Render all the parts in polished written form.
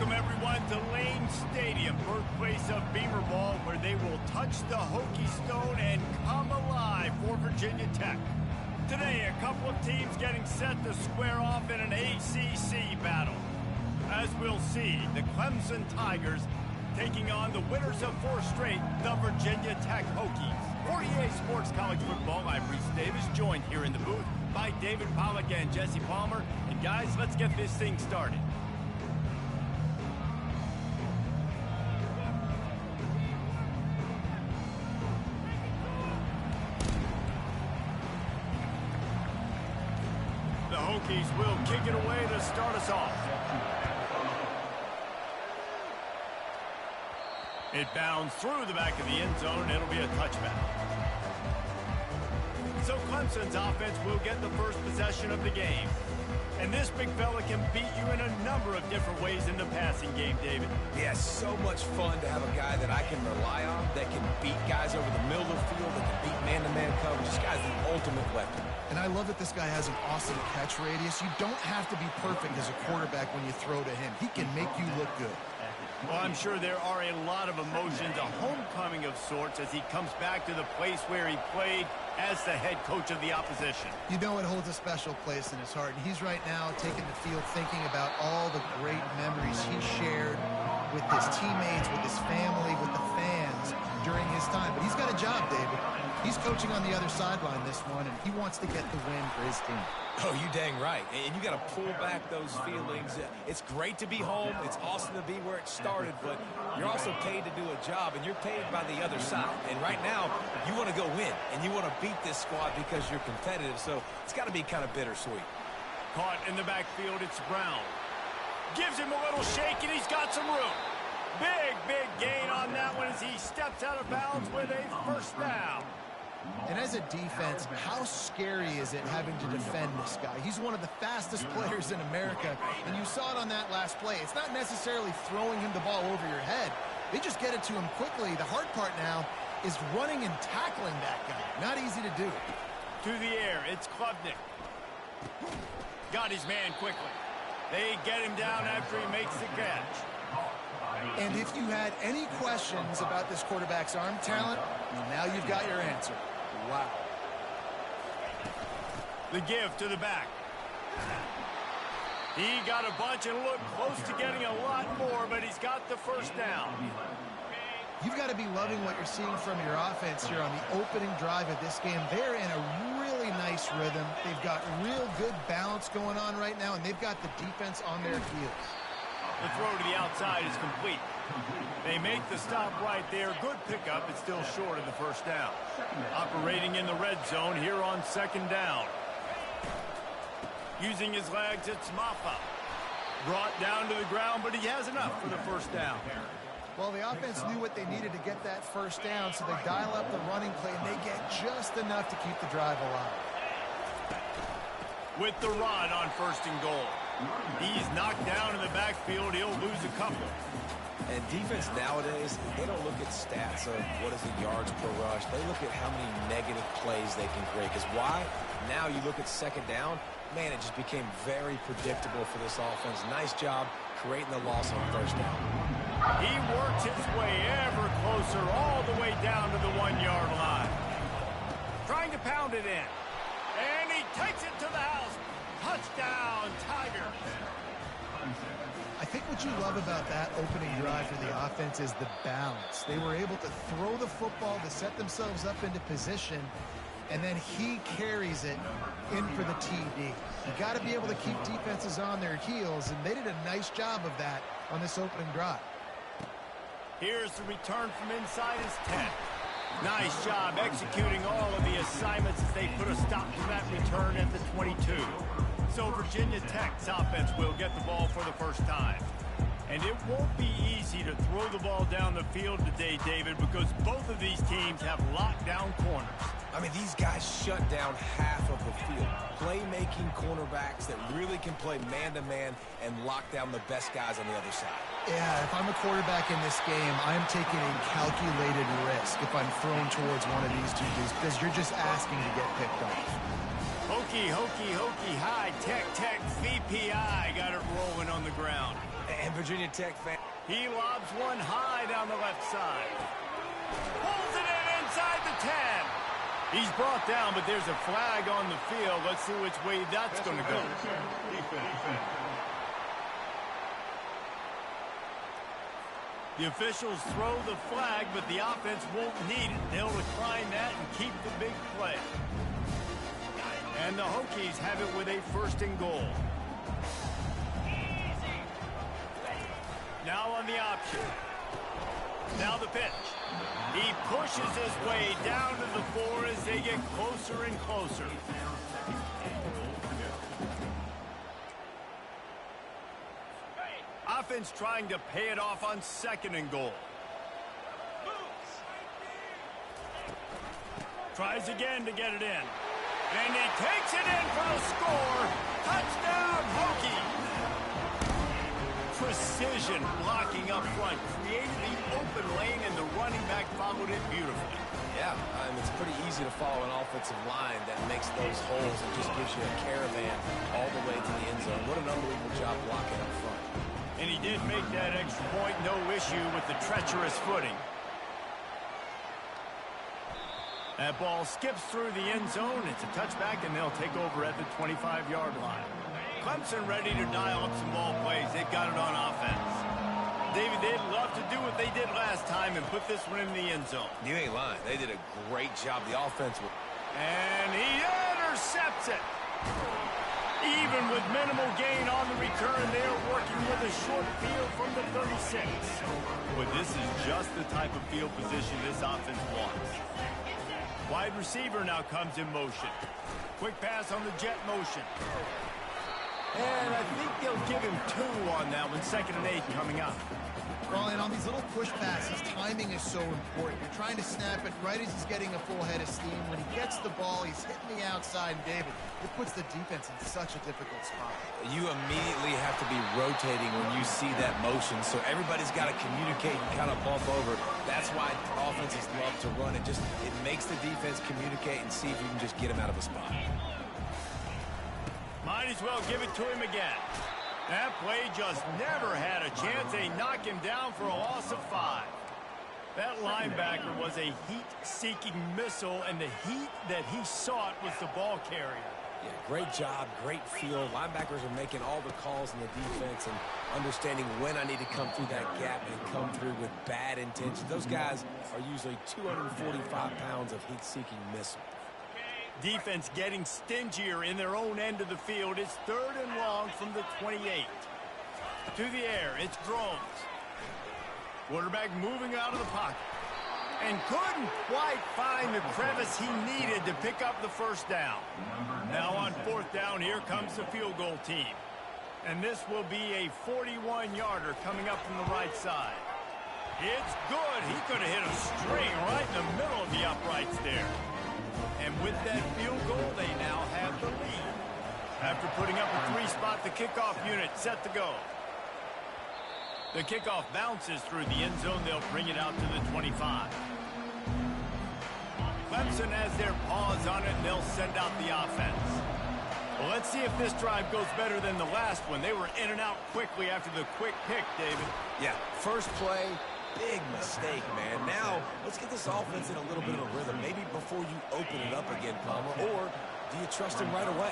Welcome, everyone, to Lane Stadium, birthplace of Beamer Ball, where they will touch the Hokie Stone and come alive for Virginia Tech. Today, a couple of teams getting set to square off in an ACC battle. As we'll see, the Clemson Tigers taking on the winners of 4 straight, the Virginia Tech Hokies. 48 Sports College Football, I'm Reese Davis, joined here in the booth by David Pollack and Jesse Palmer. And guys, let's get this thing started. The Hokies will kick it away to start us off. It bounds through the back of the end zone, and it'll be a touchback. So Clemson's offense will get the first possession of the game. And this big fella can beat you in a number of different ways in the passing game, David. Yeah, so much fun to have a guy that I can rely on, that can beat guys over the middle of the field, that can beat man-to-man coverage. This guy's the ultimate weapon. And I love that this guy has an awesome catch radius. You don't have to be perfect as a quarterback when you throw to him. He can make you look good. Well, I'm sure there are a lot of emotions, a homecoming of sorts, as he comes back to the place where he played as the head coach of the opposition. You know it holds a special place in his heart. And he's right now taking the field thinking about all the great memories he shared with his teammates, with his family, with the fans during his time. But he's got a job, David. He's coaching on the other sideline this one, and he wants to get the win for his team. Oh, you dang right. And you got to pull back those feelings. It's great to be home. It's awesome to be where it started, but you're also paid to do a job, and you're paid by the other side. And right now, you want to go win, and you want to beat this squad because you're competitive, so it's got to be kind of bittersweet. Caught in the backfield, it's Brown. Gives him a little shake, and he's got some room. Big gain on that one as he steps out of bounds with a first down. And as a defense, how scary is it having to defend this guy? He's one of the fastest players in America, and you saw it on that last play. It's not necessarily throwing him the ball over your head. They just get it to him quickly. The hard part now is running and tackling that guy. Not easy to do. To the air, it's Klubnik. Got his man quickly. They get him down after he makes the catch. And if you had any questions about this quarterback's arm talent, now you've got your answer. Wow. The give to the back. He got a bunch and looked close to getting a lot more, but he's got the first down. You've got to be loving what you're seeing from your offense here on the opening drive of this game. They're in a really nice rhythm. They've got real good balance going on right now, and they've got the defense on their heels. The throw to the outside is complete. They make the stop right there. Good pickup. It's still short of the first down. Operating in the red zone here on second down. Using his legs, it's Maffa. Brought down to the ground, but he has enough for the first down. Well, the offense knew what they needed to get that first down, so they dial up the running play, and they get just enough to keep the drive alive. With the run on first and goal. He's knocked down in the backfield. He'll lose a couple. And defense nowadays, they don't look at stats of what is the yards per rush. They look at how many negative plays they can create. Because why? Now you look at second down, man, it just became very predictable for this offense. Nice job creating the loss on first down. He works his way ever closer all the way down to the 1-yard line. Trying to pound it in. And he takes it to the house. Touchdown, Tigers. I think what you love about that opening drive for the offense is the balance. They were able to throw the football to set themselves up into position, and then he carries it in for the TD. You got to be able to keep defenses on their heels, and they did a nice job of that on this opening drive. Here's the return from inside his 10. Nice job executing all of the assignments as they put a stop to that return at the 22. So Virginia Tech's offense will get the ball for the first time. And it won't be easy to throw the ball down the field today, David, because both of these teams have lockdown corners. I mean, these guys shut down half of the field. Playmaking cornerbacks that really can play man-to-man and lock down the best guys on the other side. Yeah, if I'm a quarterback in this game, I'm taking a calculated risk if I'm thrown towards one of these two dudes, because you're just asking to get picked off. Hokey, high, tech, VPI got it rolling on the ground. And Virginia Tech fan. He lobs one high down the left side. Pulls it in inside the 10. He's brought down, but there's a flag on the field. Let's see which way that's going to go. The officials throw the flag, but the offense won't need it. They'll decline that and keep the big play. And the Hokies have it with a 1st and goal. Now on the option. Now the pitch. He pushes his way down to the 4 as they get closer and closer. Offense trying to pay it off on 2nd and goal. Tries again to get it in. And he takes it in for a score. Touchdown, Hokies. Precision blocking up front, created the open lane, and the running back followed it beautifully. Yeah, it's pretty easy to follow an offensive line that makes those holes and just gives you a caravan all the way to the end zone. What an unbelievable job blocking up front. And he did make that extra point, no issue with the treacherous footing. That ball skips through the end zone. It's a touchback, and they'll take over at the 25-yard line. Clemson ready to dial up some ball plays. They've got it on offense. David, they'd love to do what they did last time and put this one in the end zone. You ain't lying. They did a great job. The offense. And he intercepts it. Even with minimal gain on the return, they're working with a short field from the 36. But this is just the type of field position this offense wants. Wide receiver now comes in motion. Quick pass on the jet motion. And I think they'll give him 2 on that one. 2nd and 8 coming up. Well, and on these little push passes, timing is so important. You're trying to snap it right as he's getting a full head of steam. When he gets the ball, he's hitting the outside. And David, it puts the defense in such a difficult spot. You immediately have to be rotating when you see that motion. So everybody's got to communicate and kind of bump over. That's why offenses love to run it. It makes the defense communicate and see if you can just get him out of a spot. Might as well give it to him again. That play just never had a chance. They knock him down for a loss of 5. That linebacker was a heat-seeking missile, and the heat that he sought was the ball carrier. Yeah, great job, great feel. Linebackers are making all the calls in the defense and understanding when I need to come through that gap and come through with bad intentions. Those guys are usually 245 pounds of heat-seeking missile. Defense getting stingier in their own end of the field. It's 3rd and long from the 28. To the air, it's Drones. Quarterback moving out of the pocket. And couldn't quite find the crevice he needed to pick up the 1st down. Now on 4th down, here comes the field goal team. And this will be a 41-yarder coming up from the right side. It's good. He could have hit a string right in the middle of the uprights there. And with that field goal, they now have the lead. After putting up a 3-spot, the kickoff unit set to go. The kickoff bounces through the end zone. They'll bring it out to the 25. Clemson has their paws on it, and they'll send out the offense. Well, let's see if this drive goes better than the last one. They were in and out quickly after the quick pick, David. Yeah, first play. Big mistake, man. Now, let's get this offense in a little bit of a rhythm. Maybe before you open it up again, Palmer, or do you trust him right away?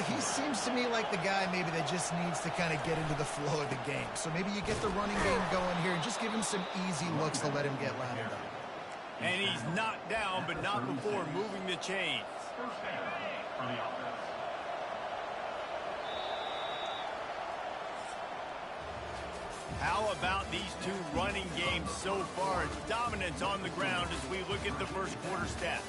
He seems to me like the guy maybe that just needs to kind of get into the flow of the game. So maybe you get the running game going here and just give him some easy looks to let him get landed up. And he's knocked down, but not before moving the chains. How about these two running games so far? Dominance on the ground as we look at the first quarter stats.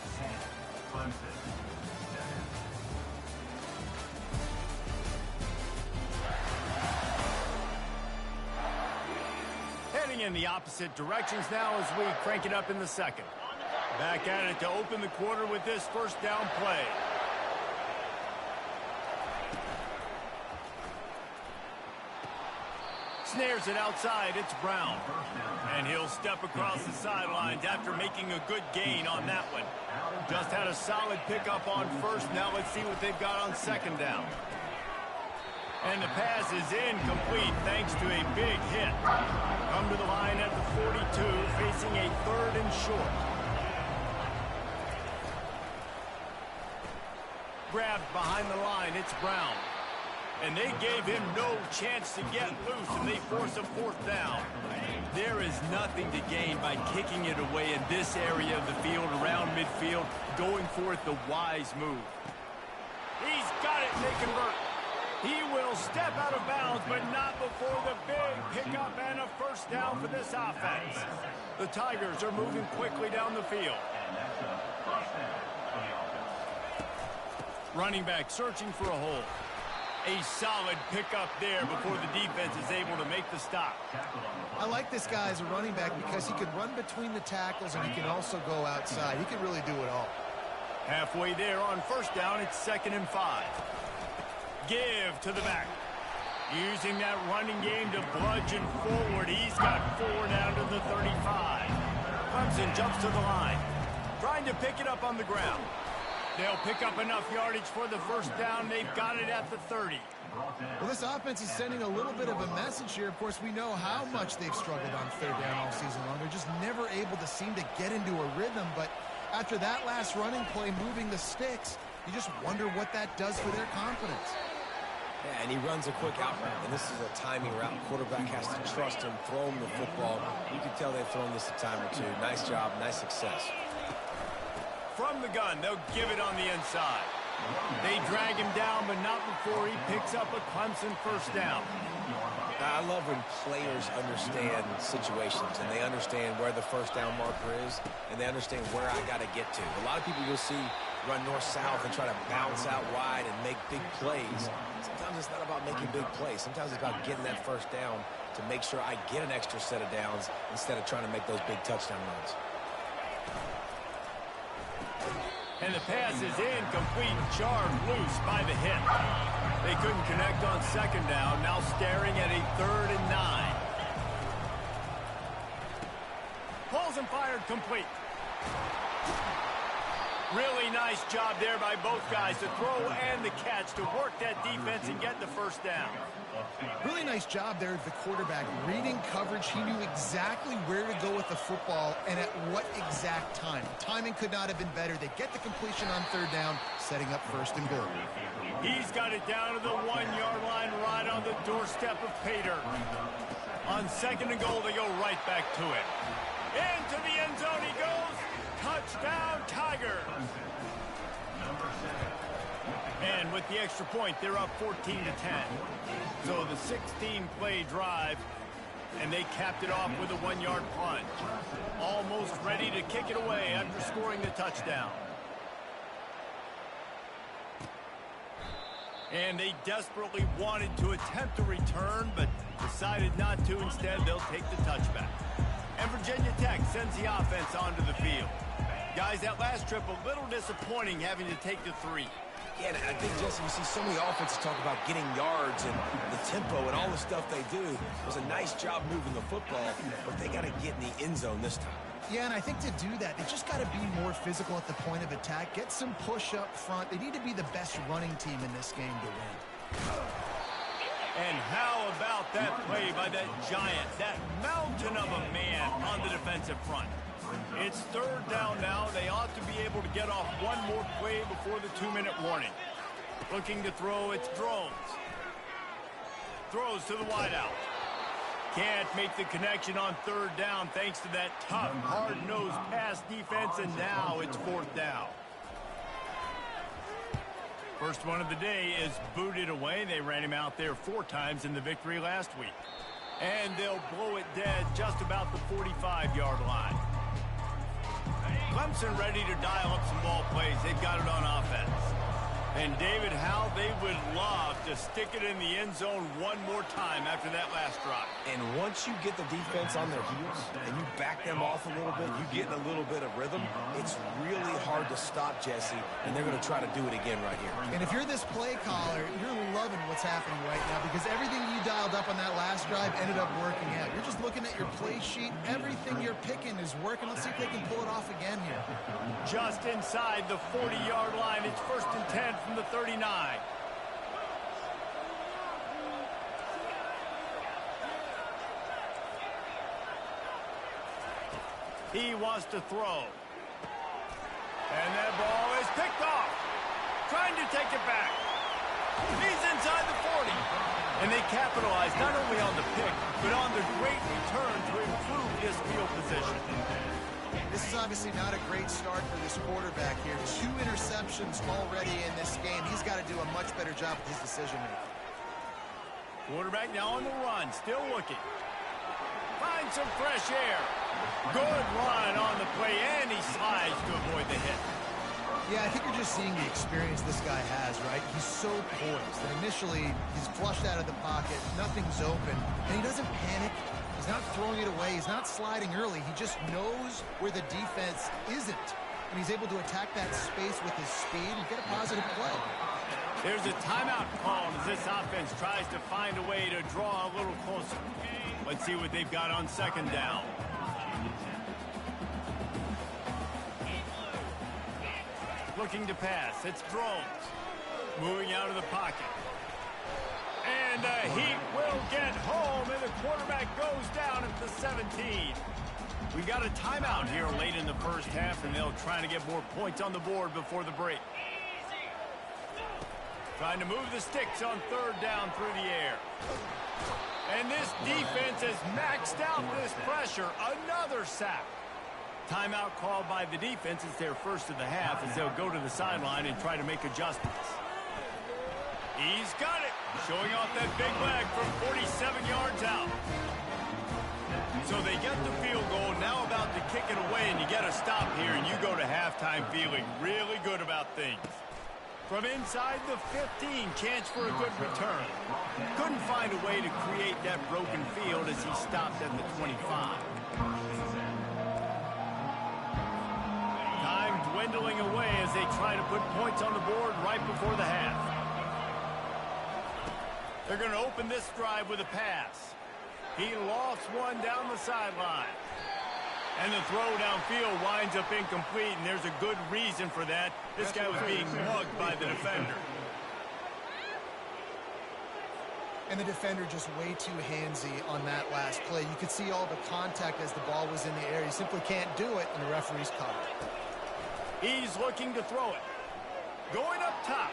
Heading in the opposite directions now as we crank it up in the second. Back at it to open the quarter with this 1st down play. Snares it outside. It's Brown. And he'll step across the sidelines after making a good gain on that one. Just had a solid pickup on 1st. Now let's see what they've got on 2nd down. And the pass is incomplete thanks to a big hit. Come to the line at the 42, facing a 3rd and short. Grabbed behind the line, it's Brown. And they gave him no chance to get loose, and they force a 4th down. There is nothing to gain by kicking it away in this area of the field, around midfield, going for it the wise move. He's got it, they convert. He will step out of bounds, but not before the big pickup and a 1st down for this offense. The Tigers are moving quickly down the field. Running back searching for a hole. A solid pickup there before the defense is able to make the stop. I like this guy as a running back because he can run between the tackles and he can also go outside. He can really do it all. Halfway there on 1st down, it's 2nd and 5. Give to the back. Using that running game to bludgeon forward. He's got 4 down to the 35. Clemson jumps to the line. Trying to pick it up on the ground. They'll pick up enough yardage for the 1st down. They've got it at the 30. Well, this offense is sending a little bit of a message here. Of course, we know how much they've struggled on 3rd down all season long. They're just never able to seem to get into a rhythm. But after that last running play, moving the sticks, you just wonder what that does for their confidence. Yeah, and he runs a quick out route, and this is a timing route. Quarterback has to trust him, throw him the football. You can tell they've thrown this a time or two. Nice job, nice success. From the gun, they'll give it on the inside. They drag him down, but not before he picks up a Clemson 1st down. I love when players understand situations, and they understand where the 1st down marker is, and they understand where I got to get to. A lot of people you'll see run north-south and try to bounce out wide and make big plays. Sometimes it's not about making big plays. Sometimes it's about getting that 1st down to make sure I get an extra set of downs instead of trying to make those big touchdown runs. And the pass is incomplete, jarred loose by the hit. They couldn't connect on 2nd down, now staring at a 3rd and 9. Pulls and fired complete. Really nice job there by both guys to throw and the catch to work that defense and get the 1st down. Really nice job there of the quarterback. Reading coverage, he knew exactly where to go with the football and at what exact time. Timing could not have been better. They get the completion on 3rd down, setting up 1st and goal. He's got it down to the 1-yard line right on the doorstep of Pater. On 2nd and goal, they go right back to it. Into the end zone he goes. Touchdown, Tigers. And with the extra point, they're up 14-10. So the 16-play drive, and they capped it off with a 1-yard plunge. Almost ready to kick it away after scoring the touchdown. And they desperately wanted to attempt a return, but decided not to. Instead, they'll take the touchback. And Virginia Tech sends the offense onto the field. Guys, that last trip, a little disappointing having to take the 3. Yeah, and I think, Jesse, you see so many offenses talk about getting yards and the tempo and all the stuff they do. It was a nice job moving the football, but they got to get in the end zone this time. Yeah, and I think to do that, they just got to be more physical at the point of attack, get some push up front. They need to be the best running team in this game to win. And how about that play by that giant, that mountain of a man on the defensive front? It's 3rd down now. They ought to be able to get off one more play before the 2-minute warning. Looking to throw, it's Drones. Throws to the wideout. Can't make the connection on 3rd down thanks to that tough, hard-nosed pass defense, and now it's 4th down. First one of the day is booted away. They ran him out there 4 times in the victory last week. And they'll blow it dead just about the 45-yard line. Clemson ready to dial up some ball plays. They've got it on offense. And David, how they would love to stick it in the end zone one more time after that last drive. And once you get the defense on their heels and you back them off a little bit, you get in a little bit of rhythm, it's really hard to stop, Jesse, and they're going to try to do it again right here. And if you're this play caller, you're loving what's happening right now because everything you dialed up on that last drive ended up working out. You're just looking at your play sheet. Everything you're picking is working. Let's see if they can pull it off again here. Just inside the 40-yard line. It's 1st and 10 from the 39. He wants to throw. And that ball is picked off. Trying to take it back. He's inside the 40. And they capitalize not only on the pick, but on the great return to improve this field position. This is obviously not a great start for this quarterback here. 2 interceptions already in this game. He's got to do a much better job with his decision-making. Quarterback now on the run, still looking. Finds some fresh air. Good run on the play, and he slides to avoid the hit. Yeah, I think you're just seeing the experience this guy has, right? He's so poised. And initially, he's flushed out of the pocket. Nothing's open. And he doesn't panic. He's not throwing it away. He's not sliding early. He just knows where the defense isn't. And he's able to attack that space with his speed and get a positive play. There's a timeout called as this offense tries to find a way to draw a little closer. Let's see what they've got on second down. Looking to pass. It's Drones. Moving out of the pocket. And he will get home, and the quarterback goes down at the 17. We got a timeout here late in the first half, and they'll try to get more points on the board before the break. Trying to move the sticks on third down through the air. And this defense has maxed out this pressure. Another sack. Timeout called by the defense. It's their first of the half as they'll go to the sideline and try to make adjustments. He's got it. Showing off that big leg from 47 yards out. So they get the field goal. Now about to kick it away, and you get a stop here, and you go to halftime feeling really good about things. From inside the 15, chance for a good return. Couldn't find a way to create that broken field as he stopped at the 25. Time dwindling away as they try to put points on the board right before the half. They're going to open this drive with a pass. He lofts one down the sideline. And the throw downfield winds up incomplete, and there's a good reason for that. This guy was being mugged by the defender. And the defender just way too handsy on that last play. You could see all the contact as the ball was in the air. You simply can't do it, and the referee's caught it. He's looking to throw it. Going up top.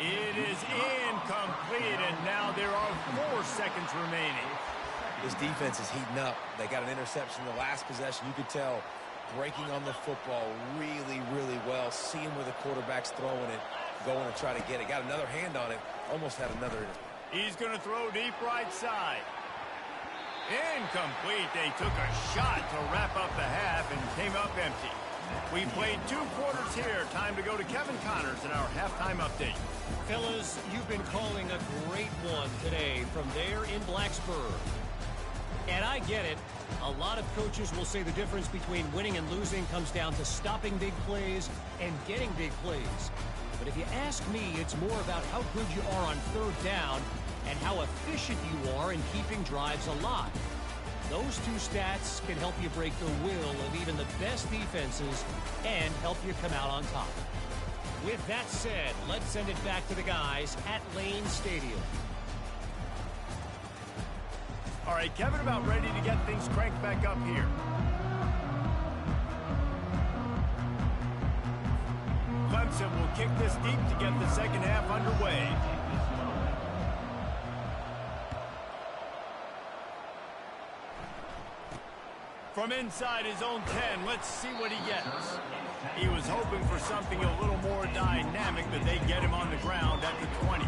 It is incomplete, and now there are 4 seconds remaining. This defense is heating up. They got an interception in the last possession. You could tell breaking on the football really, really well, seeing where the quarterback's throwing it, going to try to get it. Got another hand on it, almost had another. He's going to throw deep right side. Incomplete. They took a shot to wrap up the half and came up empty. We played 2 quarters here. Time to go to Kevin Connors in our halftime update. Fellas, you've been calling a great one today from there in Blacksburg. And I get it. A lot of coaches will say the difference between winning and losing comes down to stopping big plays and getting big plays. But if you ask me, it's more about how good you are on third down and how efficient you are in keeping drives alive. Those 2 stats can help you break the will of even the best defenses and help you come out on top. With that said, let's send it back to the guys at Lane Stadium. All right, Kevin, about ready to get things cranked back up here. Clemson will kick this deep to get the second half underway. From inside his own 10, let's see what he gets. He was hoping for something a little more dynamic, but they get him on the ground at the 20.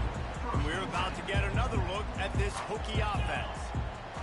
And we're about to get another look at this Hokie offense.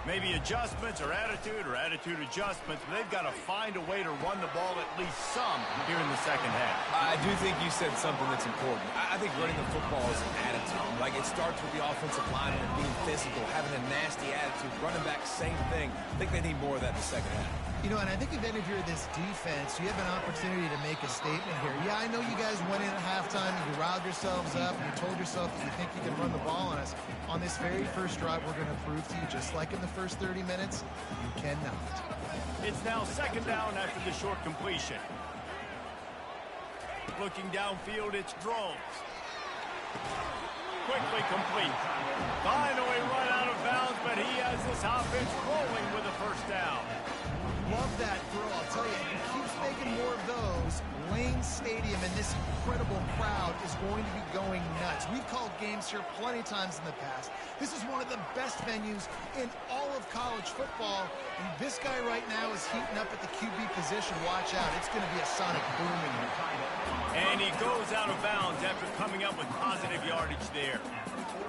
Maybe adjustments or attitude adjustments, but they've got to find a way to run the ball at least some here in the second half. I do think you said something that's important. I think running the football is an attitude. Like, it starts with the offensive line and being physical, having a nasty attitude. Running back, same thing. I think they need more of that in the second half. You know, and I think if any of you are this defense, you have an opportunity to make a statement here. Yeah, I know you guys went in at halftime and you riled yourselves up and you told yourself that you think you can run the ball on us. On this very first drive, we're going to prove to you, just like in the first 30 minutes, you cannot. It's now second down after the short completion. Looking downfield, it's Drones. Quickly complete. Finally run out of bounds, but he has this offense rolling with a first down. going to be going nuts. We've called games here plenty of times in the past. This is one of the best venues in all of college football, and this guy right now is heating up at the QB position. Watch out. It's going to be a sonic boom in here. And he goes out of bounds after coming up with positive yardage there.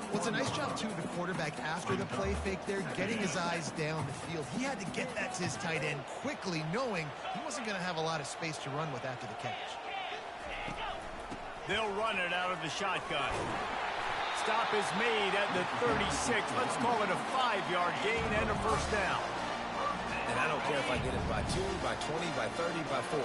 Well, it's a nice job, too, the quarterback after the play fake there, getting his eyes down the field. He had to get that to his tight end quickly, knowing he wasn't going to have a lot of space to run with after the catch. They'll run it out of the shotgun. Stop is made at the 36. Let's call it a 5-yard gain and a first down. And I don't care if I get it by 2, by 20, by 30, by 40.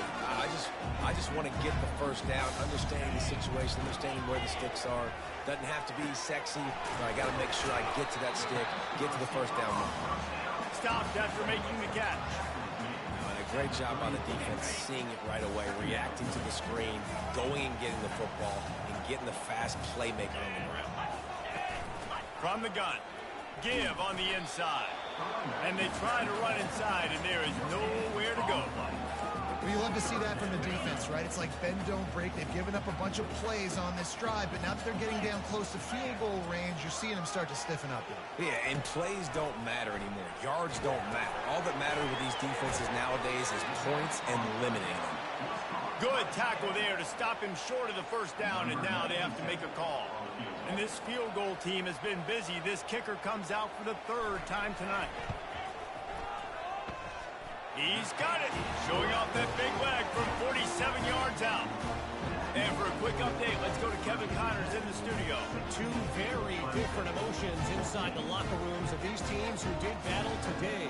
I just want to get the first down, understanding the situation, understanding where the sticks are. Doesn't have to be sexy, but I got to make sure I get to that stick, get to the first down mark. Stopped after making the catch. But a great job by the defense, seeing it right away, reacting to the screen, going and getting the football, and getting the fast playmaker on the ground. From the gun, give on the inside. And they try to run inside, and there is nowhere to go. Well, you love to see that from the defense, right? It's like bend, don't break. They've given up a bunch of plays on this drive, but now that they're getting down close to field goal range, you're seeing them start to stiffen up. Yeah, and plays don't matter anymore. Yards don't matter. All that matters with these defenses nowadays is points and limiting them. Good tackle there to stop him short of the first down, and now they have to make a call. And this field goal team has been busy. This kicker comes out for the 3rd time tonight. He's got it, showing off that big leg from 47 yards out. And for a quick update, let's go to Kevin Connors in the studio. Two very different emotions inside the locker rooms of these teams who did battle today.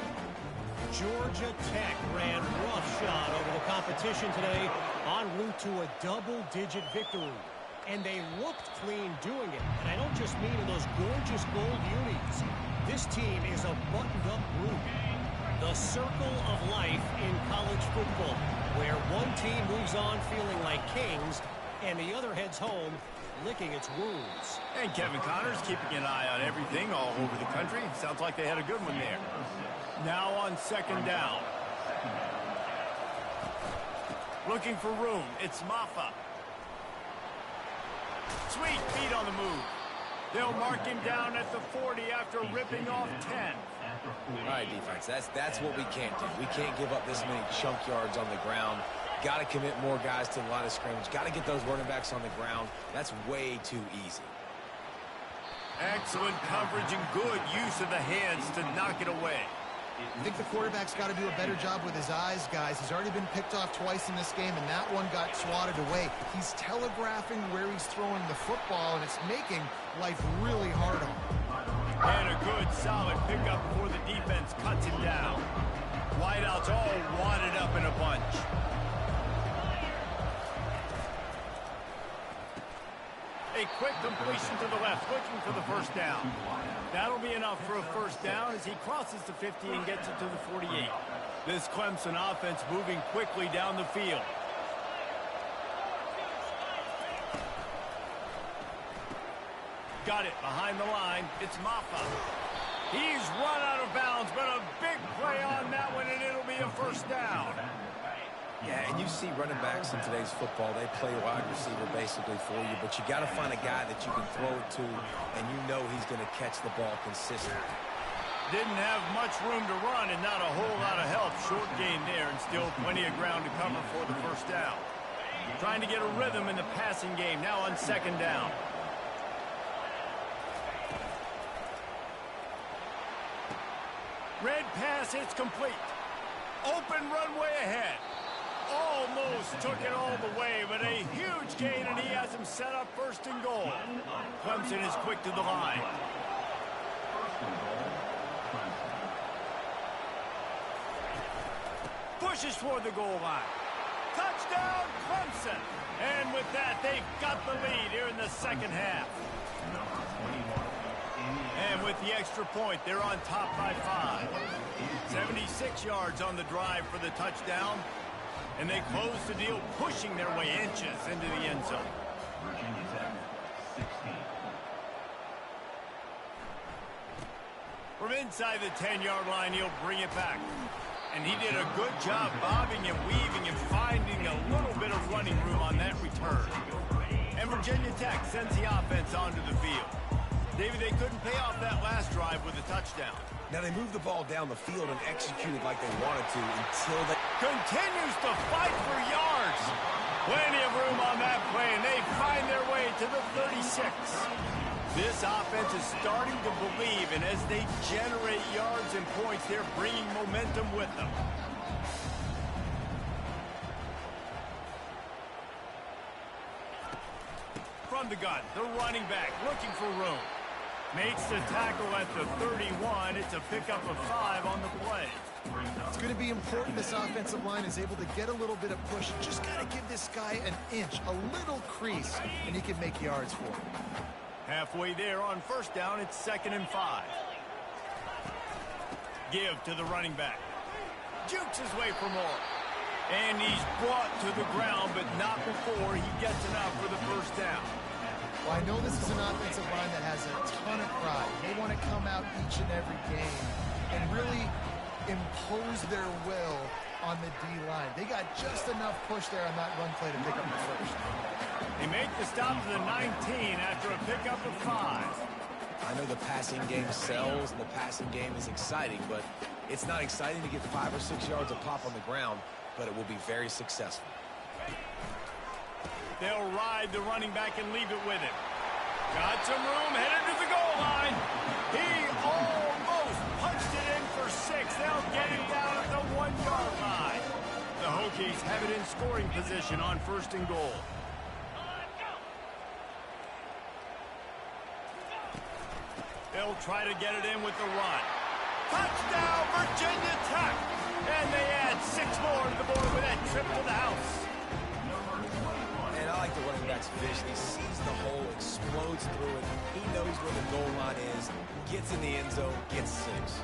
Georgia Tech ran roughshod over the competition today en route to a double-digit victory. And they looked clean doing it. And I don't just mean in those gorgeous gold unis. This team is a buttoned-up group. The circle of life in college football, where one team moves on feeling like kings, and the other heads home licking its wounds. And Kevin Connors keeping an eye on everything all over the country. Sounds like they had a good one there. Now on 2nd down. Looking for room. It's Maffa. Sweet feet on the move. They'll mark him down at the 40 after ripping off 10. All right, defense, that's what we can't do. We can't give up this many chunk yards on the ground. Got to commit more guys to the line of scrimmage. Got to get those running backs on the ground. That's way too easy. Excellent coverage and good use of the hands to knock it away. I think the quarterback's got to do a better job with his eyes, guys. He's already been picked off twice in this game, and that one got swatted away. He's telegraphing where he's throwing the football, and it's making life really hard on him. And a good, solid pickup before the defense cuts him down. Wideouts all wadded up in a bunch. A quick completion to the left, looking for the first down. That'll be enough for a first down as he crosses the 50 and gets it to the 48. This Clemson offense moving quickly down the field. Got it behind the line. It's Maffa. He's run out of bounds, but a big play on that one, and it'll be a first down. Yeah, and you see running backs in today's football, they play wide receiver basically for you, but you got to find a guy that you can throw it to, and you know he's going to catch the ball consistently. Didn't have much room to run and not a whole lot of help. Short gain there and still plenty of ground to cover for the first down. Trying to get a rhythm in the passing game now on 2nd down. Red pass, it's complete. Open runway ahead. Almost took it all the way, but a huge gain, and he has him set up 1st and goal. Clemson is quick to the line. Pushes toward the goal line. Touchdown, Clemson. And with that, they've got the lead here in the 2nd half. And with the extra point, they're on top by 5. 76 yards on the drive for the touchdown. And they close the deal, pushing their way inches into the end zone. From inside the 10-yard line, he'll bring it back. And he did a good job bobbing and weaving and finding a little bit of running room on that return. And Virginia Tech sends the offense onto the field. David, they couldn't pay off that last drive with a touchdown. Now they moved the ball down the field and executed like they wanted to until they... Continues to fight for yards. Plenty of room on that play, and they find their way to the 36. This offense is starting to believe, and as they generate yards and points, they're bringing momentum with them. From the gun, the running back looking for room. Makes the tackle at the 31. It's a pickup of 5 on the play. It's going to be important this offensive line is able to get a little bit of push. Just got to give this guy an inch, a little crease, and he can make yards for him. Halfway there on first down, it's 2nd and 5. Give to the running back. Jukes his way for more. And he's brought to the ground, but not before he gets enough for the first down. Well, I know this is an offensive line that has a ton of pride. They want to come out each and every game and really impose their will on the D-line. They got just enough push there on that run play to pick up the first. They make the stop to the 19 after a pickup of 5. I know the passing game sells and the passing game is exciting, but it's not exciting to get 5 or 6 yards of pop on the ground, but it will be very successful. They'll ride the running back and leave it with him. Got some room, headed to the goal line. He almost punched it in for 6. They'll get him down at the 1-yard line. The Hokies have it in scoring position on 1st and goal. They'll try to get it in with the run. Touchdown, Virginia Tech! And they add 6 more to the board with that trip to the house. And I like the running back's vision. He sees the hole, explodes through it. He knows where the goal line is, gets in the end zone, gets 6.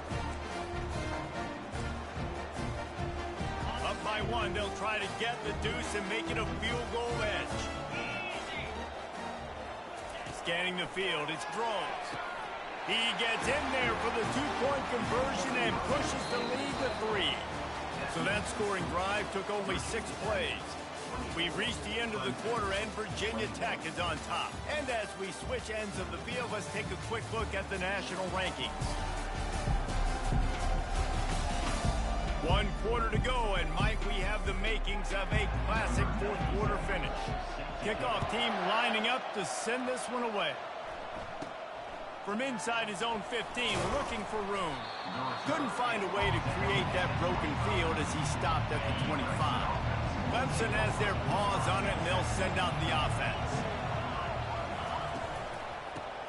Up by 1, they'll try to get the deuce and make it a field goal edge. Scanning the field, it's Drones. He gets in there for the 2-point conversion and pushes the lead to 3. So that scoring drive took only 6 plays. We've reached the end of the quarter, and Virginia Tech is on top. And as we switch ends of the field, let's take a quick look at the national rankings. 1 quarter to go, and Mike, we have the makings of a classic 4th quarter finish. Kickoff team lining up to send this one away. From inside his own 15, looking for room. Couldn't find a way to create that broken field as he stopped at the 25. Clemson has their paws on it, and they'll send out the offense.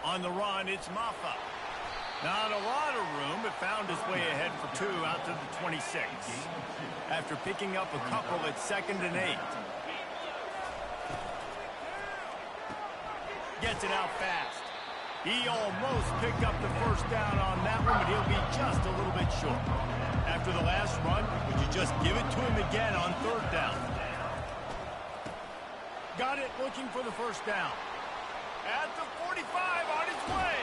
On the run, it's Maffa. Not a lot of room, but found his way ahead for 2 out to the 26. After picking up a couple at 2nd and 8. Gets it out fast. He almost picked up the first down on that one, but he'll be just a little bit short. After the last run, would you just give it to him again on 3rd down? Got it, looking for the first down. At the 45, on his way.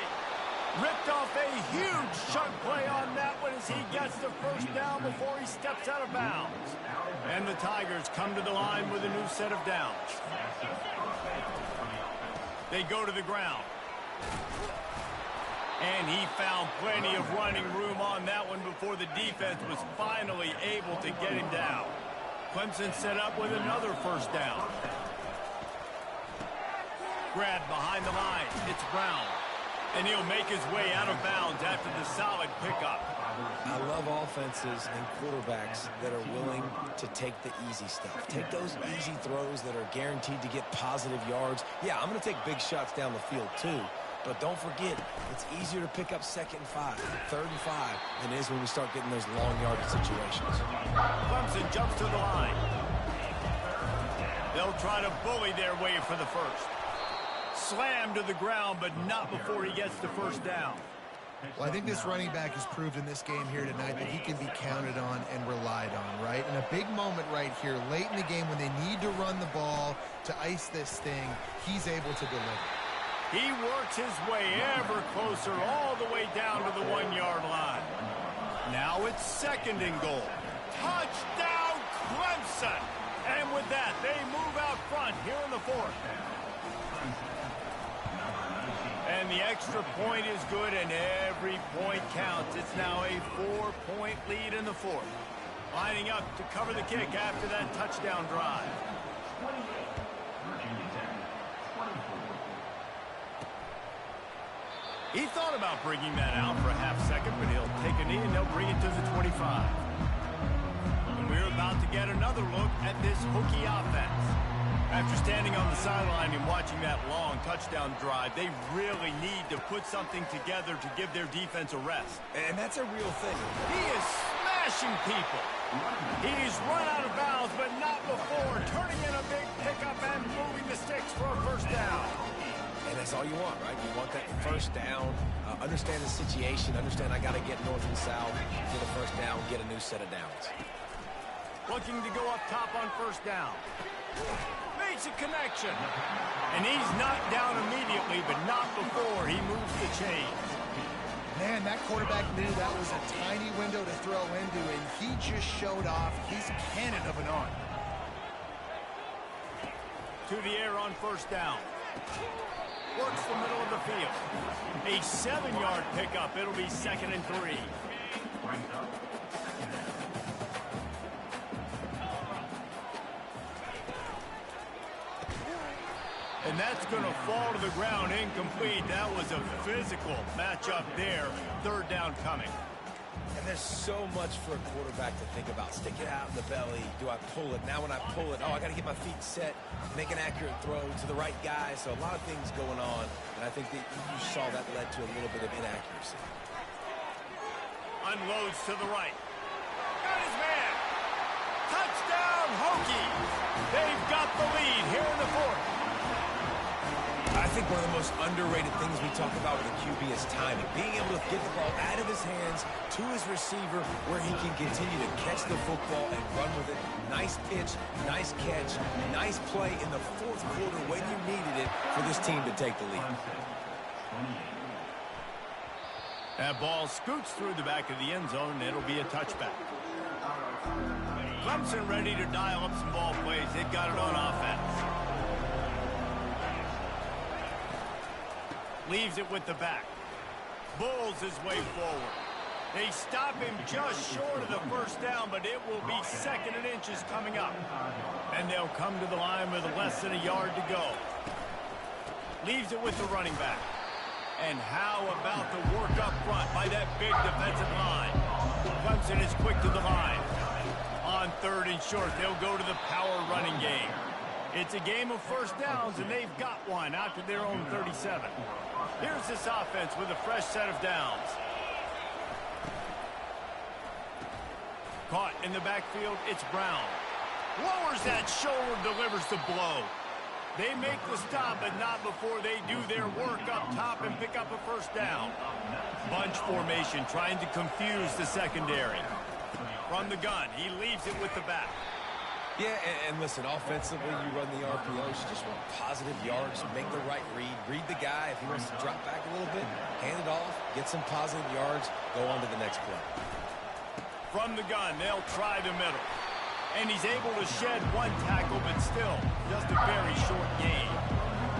Ripped off a huge chunk play on that one as he gets the first down before he steps out of bounds. And the Tigers come to the line with a new set of downs. They go to the ground. And he found plenty of running room on that one before the defense was finally able to get him down. Clemson set up with another first down. Grabbed behind the line. It's Brown. And he'll make his way out of bounds after the solid pickup. I love offenses and quarterbacks that are willing to take the easy stuff. Take those easy throws that are guaranteed to get positive yards. Yeah, I'm going to take big shots down the field too. But don't forget, it's easier to pick up 2nd and 5, 3rd and 5 than it is when we start getting those long yardage situations. Clemson jumps to the line. They'll try to bully their way for the first. Slammed to the ground, but not before he gets the first down. Well, I think this running back has proved in this game here tonight that he can be counted on and relied on, right? In a big moment right here, late in the game when they need to run the ball to ice this thing, he's able to deliver. He works his way ever closer all the way down to the 1-yard line. Now it's 2nd and goal. Touchdown, Clemson! And with that, they move out front here in the 4th. And the extra point is good, and every point counts. It's now a 4-point lead in the fourth. Lining up to cover the kick after that touchdown drive. He thought about bringing that out for a half second, but he'll take a knee and they'll bring it to the 25. And we're about to get another look at this Hokie offense. After standing on the sideline and watching that long touchdown drive, they really need to put something together to give their defense a rest. And that's a real thing. He is smashing people. He's run out of bounds, but not before. Turning in a big pickup and moving the sticks for a first down. And that's all you want, right? You want that first down, understand the situation, understand I got to get north and south, get a first down, get a new set of downs. Looking to go up top on first down. Makes a connection. And he's knocked down immediately, but not before he moves the chains. Man, that quarterback knew that was a tiny window to throw into, and he just showed off his cannon of an arm. To the air on first down. Works the middle of the field. A 7-yard pickup. It'll be 2nd and 3. And that's going to fall to the ground incomplete. That was a physical matchup there. 3rd down coming. And there's so much for a quarterback to think about. Stick it out in the belly. Do I pull it? Now when I pull it, I got to get my feet set, make an accurate throw to the right guy. So a lot of things going on. And I think that you saw that led to a little bit of inaccuracy. Unloads to the right. Got his man. Touchdown, Hokies. They've got the lead here in the fourth. I think one of the most underrated things we talk about with a QB is timing. Being able to get the ball out of his hands to his receiver where he can continue to catch the football and run with it. Nice pitch, nice catch, nice play in the fourth quarter when you needed it for this team to take the lead. That ball scoots through the back of the end zone, and it'll be a touchback. Clemson ready to dial up some ball plays. They've got it on offense. Leaves it with the back. Bulls his way forward. They stop him just short of the first down, but it will be 2nd and inches coming up. And they'll come to the line with less than a yard to go. Leaves it with the running back. And how about the work up front by that big defensive line? Clemson is quick to the line. On 3rd and short, they'll go to the power running game. It's a game of first downs, and they've got one out to their own 37. Here's this offense with a fresh set of downs. Caught in the backfield, it's Brown. Lowers that shoulder, delivers the blow. They make the stop, but not before they do their work up top and pick up a first down. Bunch formation, trying to confuse the secondary. From the gun, he leaves it with the back. Yeah, and listen, offensively, you run the RPOs. You just want positive yards, make the right read, read the guy. If he wants to drop back a little bit, hand it off, get some positive yards, go on to the next play. From the gun, they'll try the middle. And he's able to shed one tackle, but still, just a very short gain.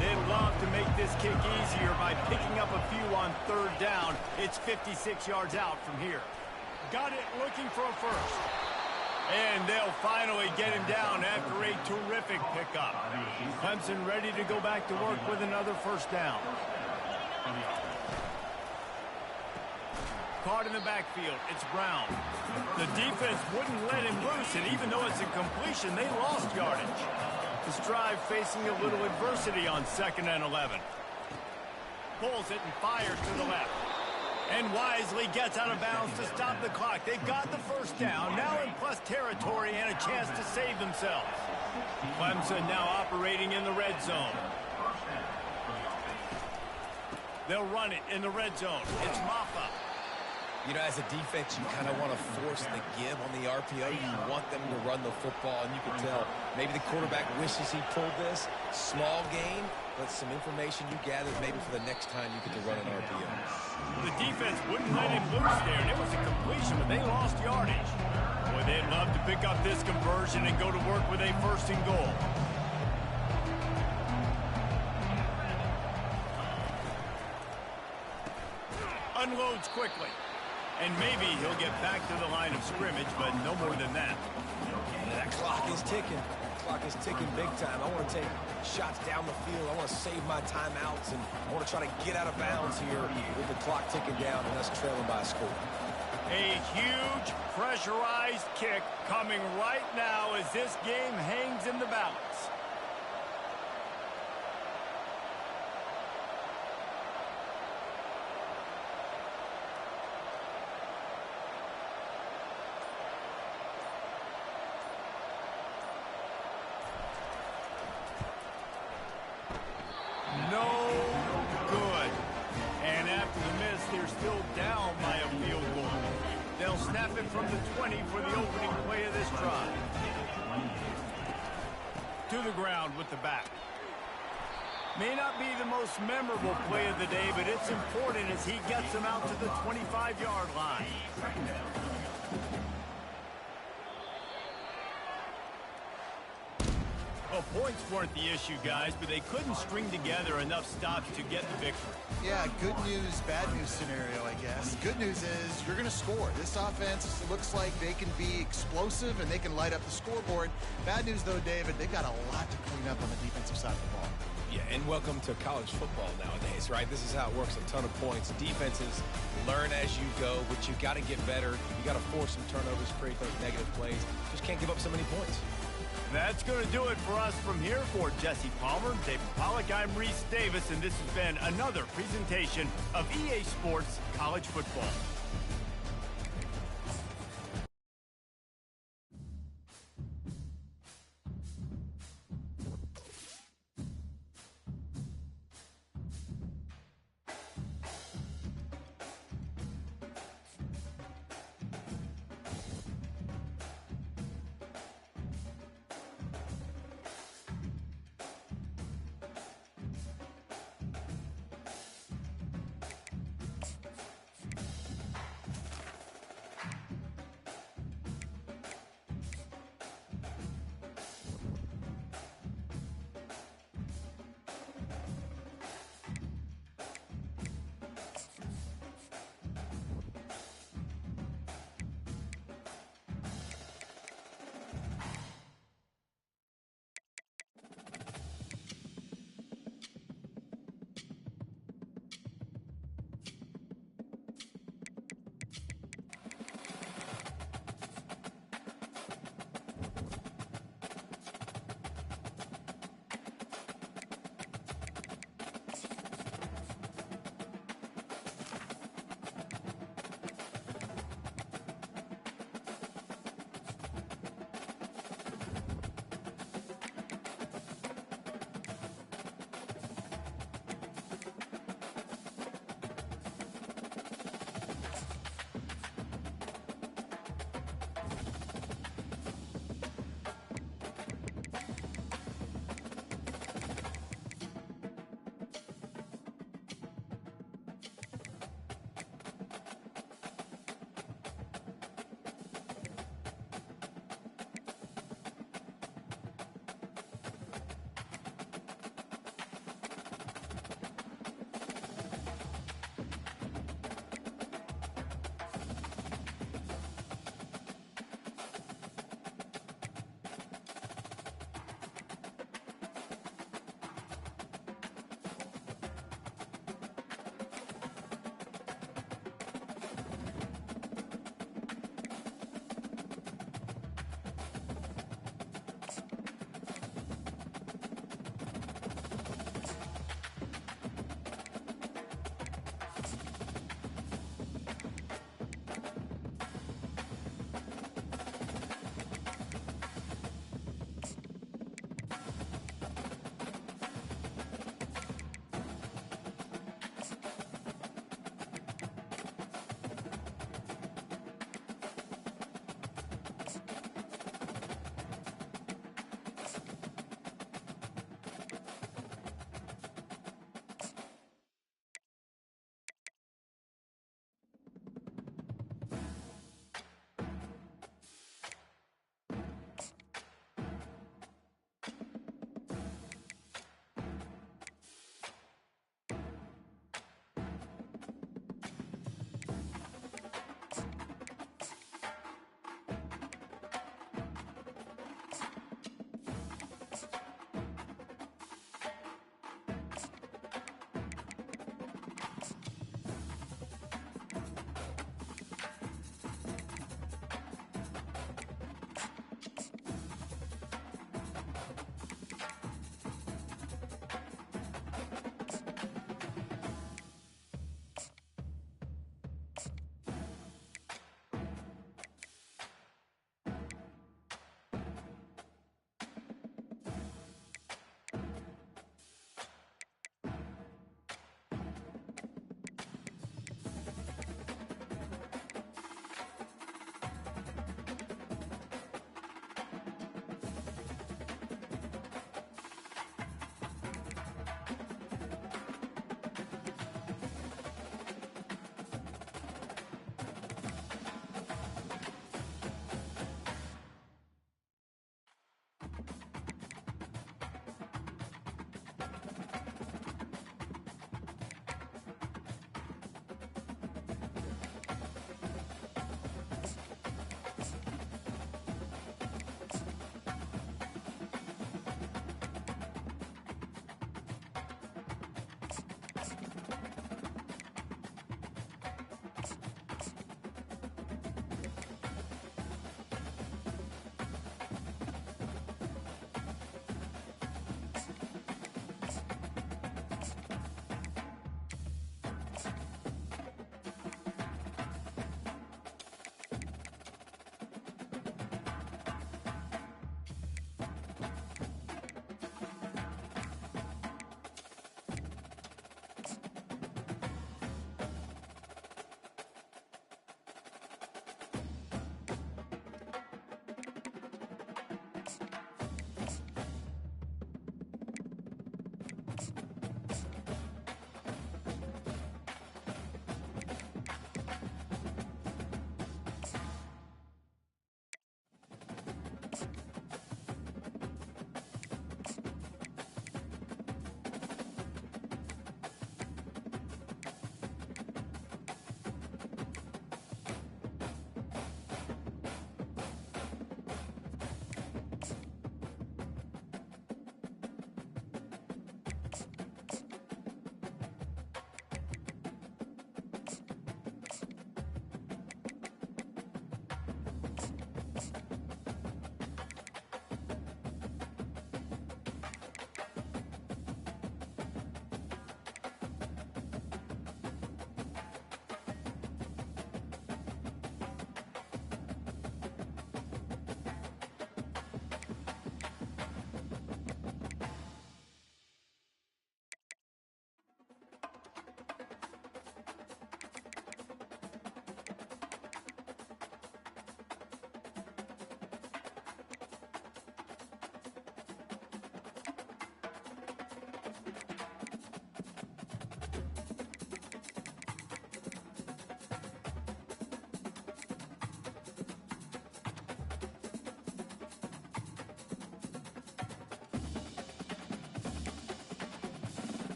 They'd love to make this kick easier by picking up a few on 3rd down. It's 56 yards out from here. Got it looking for a first. And they'll finally get him down after a terrific pickup. Clemson ready to go back to work with another first down. Caught in the backfield, it's Brown. The defense wouldn't let him loose, and even though it's a completion, they lost yardage. This drive facing a little adversity on 2nd and 11. Pulls it and fires to the left. And wisely gets out of bounds to stop the clock. They've got the first down, now in plus territory and a chance to save themselves. Clemson now operating in the red zone. They'll run it in the red zone. It's Maffa. You know, as a defense, you kind of want to force the give on the RPO. You want them to run the football, and you can tell maybe the quarterback wishes he pulled this. Small gain, but some information you gathered maybe for the next time you get to run an RPO. The defense wouldn't let him loose there, and it was a completion, but they lost yardage. Boy, they'd love to pick up this conversion and go to work with a 1st and goal. unloads quickly. And maybe he'll get back to the line of scrimmage, but no more than that. Yeah, that clock is ticking. That clock is ticking big time. I want to take shots down the field. I want to save my timeouts, and I want to try to get out of bounds here with the clock ticking down and us trailing by a score. A huge pressurized kick coming right now as this game hangs in the balance. No good. And after the miss, they're still down by a field goal. They'll snap it from the 20 for the opening play of this drive. To the ground with the back. May not be the most memorable play of the day, but it's important as he gets them out to the 25-yard line. Well, points weren't the issue, guys, but they couldn't string together enough stops to get the victory. Yeah, good news, bad news scenario, I guess. Good news is you're going to score. This offense looks like they can be explosive and they can light up the scoreboard. Bad news, though, David, they've got a lot to clean up on the defensive side of the ball. Yeah, and welcome to college football nowadays, right? This is how it works, a ton of points. Defenses learn as you go, but you got to get better. You got to force some turnovers, create those negative plays. Just can't give up so many points. That's going to do it for us from here. For Jesse Palmer, David Pollack, I'm Reese Davis, and this has been another presentation of EA Sports College Football.